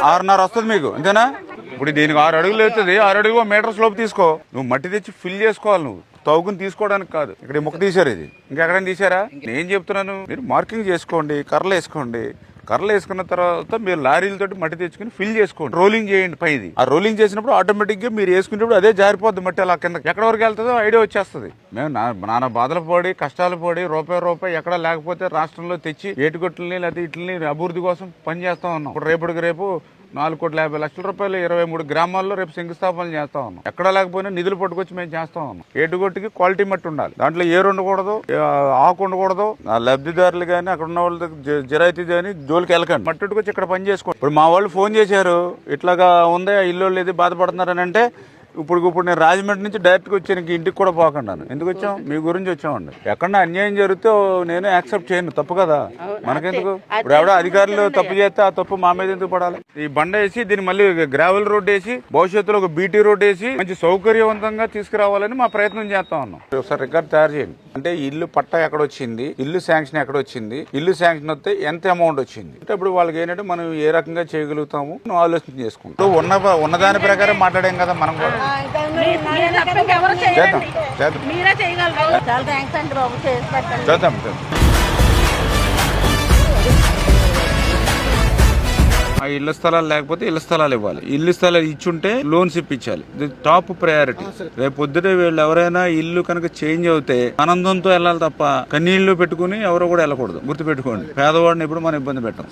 6:30 వస్తుంది మీకు, అంతేనా? ఇప్పుడు దీనికి 6 అడుగులు అవుతుంది, 6 అడుగు మీటర్ స్లోప్ తీసుకో. నువ్వు మట్టి తెచ్చి ఫిల్ చేసుకోవాలి, నువ్వు తవ్వుకుని తీసుకోవడానికి కాదు. ఇక్కడ మొక్క తీశారు, ఇది ఇంకెక్కడైనా తీసారా? నేను చెప్తున్నాను, మీరు మార్కింగ్ చేసుకోండి, కర్రలు వేసుకోండి. కర్రలు వేసుకున్న తర్వాత మీరు లారీలతోటి మట్టి తెచ్చుకుని ఫిల్ చేసుకోండి, రోలింగ్ చేయండి పైది. ఆ రోలింగ్ చేసినప్పుడు ఆటోమేటిక్ గా మీరు వేసుకునేప్పుడు అదే జారిపోద్ది మట్టి, అలా కింద ఎక్కడ వరకు వెళ్తుందో ఐడియా వచ్చేస్తుంది. మేము నానా బాధలు పడి కష్టాలు పడి రూపాయి ఎక్కడ లేకపోతే రాష్ట్రంలో తెచ్చి ఏటుగొట్టుల్ని లేకపోతే ఇట్లని అభివృద్ధి కోసం పనిచేస్తా ఉన్నాం. ఇప్పుడు రేపటికి రేపు 4,50,00,000 రూపాయలు 23 గ్రామాల్లో రేపు శంకుస్థాపనలు చేస్తా ఉన్నాం. ఎక్కడ లేకపోయినా నిధులు పట్టుకొచ్చి మేము చేస్తా ఉన్నాం. ఏటుగొట్టుకి క్వాలిటీ మట్టి ఉండాలి, దాంట్లో ఏరు ఉండకూడదు, ఆకు ఉండకూడదు. ఆ లబ్ధిదారులు కానీ అక్కడ ఉన్న వాళ్ళు జిరాయితీ కానీ జోలికి వెళ్ళకండి, మట్టుకొచ్చి ఇక్కడ పని చేసుకోండి. ఇప్పుడు మా వాళ్ళు ఫోన్ చేశారు, ఇట్లాగా ఉంది ఇల్లు లేదు బాధపడుతున్నారని. అంటే ఇప్పుడు నేను రాజమండ్రి నుంచి డైరెక్ట్గా వచ్చాను, ఇంటికి కూడా పోకుండా. ఎందుకు వచ్చాం? మీ గురించి వచ్చామండి. ఎక్కడన్నా అన్యాయం జరిగితే నేను యాక్సెప్ట్ చేయను, తప్పు కదా మనకెందుకు? ఇప్పుడు ఎవడో అధికారులు తప్పు చేస్తే ఆ తప్పు మా మీద ఎందుకు పడాలి? ఈ బండ వేసి దీన్ని మళ్ళీ గ్రావెల్ రోడ్ వేసి భవిష్యత్తులో ఒక బీటీ రోడ్ వేసి మంచి సౌకర్యవంతంగా తీసుకురావాలని మా ప్రయత్నం చేస్తా ఉన్నాం. ఒకసారి రికార్డ్ తయారు చేయండి. అంటే ఇల్లు పట్టా ఎక్కడ వచ్చింది, ఇల్లు శాంక్షన్ ఎక్కడ వచ్చింది, ఇల్లు శాంక్షన్ వస్తే ఎంత అమౌంట్ వచ్చింది, అంటే ఇప్పుడు వాళ్ళకి ఏంటంటే మనం ఏ రకంగా చేయగలుగుతాము ఆలోచన చేసుకుంటాం. ఉన్నదాని ప్రకారం మాట్లాడాం కదా మనం కూడా. చేద్దాం. ఆ ఇళ్ల స్థలాలు లేకపోతే ఇళ్ల స్థలాలు ఇవ్వాలి. ఇల్లు స్థలాలు ఇచ్చుంటే లోన్స్ ఇప్పించాలి, ఇది టాప్ ప్రయారిటీ. రేపు పొద్దుటే వీళ్ళు ఎవరైనా ఇల్లు కనుక చేంజ్ అవుతే ఆనందంతో వెళ్ళాలి తప్ప కన్నీళ్లు పెట్టుకుని ఎవరో కూడా వెళ్ళకూడదు. గుర్తుపెట్టుకోండి, పేదవాడిని ఎప్పుడు మనం ఇబ్బంది పెట్టం.